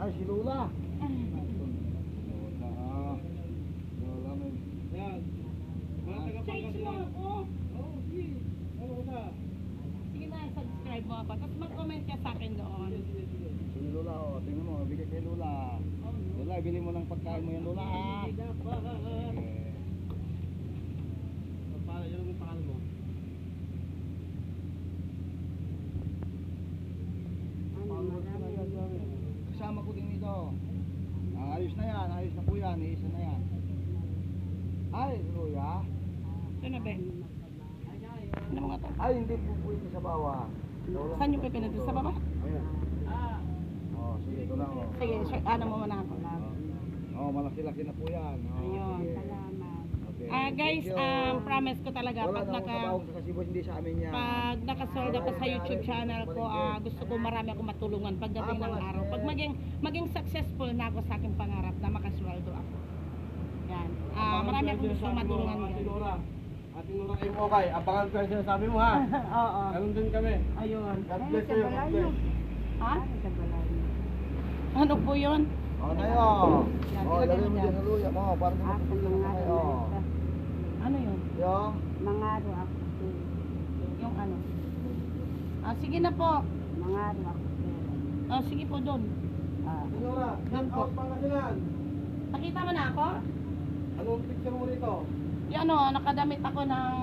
Ay, si Lola. Lola, Lola, may... Yan. Mga taga-Pangasinan. Sige na, subscribe mo ako. Tapos mag-comment ka sa akin doon. Si Lola, oh. Tingnan mo, bigay kay Lola. Lola, bili mo ng pagkain mo yung Lola, ha? Para yun ang pangalan mo. Kasama ko din ito. Ayos na yan, ayos na po yan, isa na yan. Ay, Luya. Ito na, Ben. Ano mga to? Ay, hindi po po ito sa bawah. Saan yung pipinod? Sa baba? Ayan. Oh, sige, ito lang, oh. Sige, ano mo muna ako. Oh, malaki-laki na po yan. Oh, Ayun. sige. Salamat. Okay. Guys, Thank you. promise ko talaga Wala pag na akong trabaho sa Kasibo, hindi sa amin yan. pag nakasold ako sa YouTube channel ko, gusto ko marami akong matulungan pagdating ng araw. Pag maging successful na ako sa aking pangarap na makasweldo ako. Yan. Marami akong gusto matulungan Ate dyan. Nora. Ate Nora kayo mo okay. Abangan ko yung sinasabi mo ha. Oo. Ganun din kami. Ayun. God bless you. God bless. Ha? Ano po yun? Oh, na yun. Yan, Oh, ilagay lagay mo mo dyan. dyan sa luya mo. Para di makapagpagpag na kayo. Ano yun? Yung, Mangaro ako. Yung ano? Sige na po. Mangaro ako. Sige po doon. Ate Nora, shout out Pangasinan. Nakita mo na ako? Anong picture mo rito? Yung nakadamit ako ng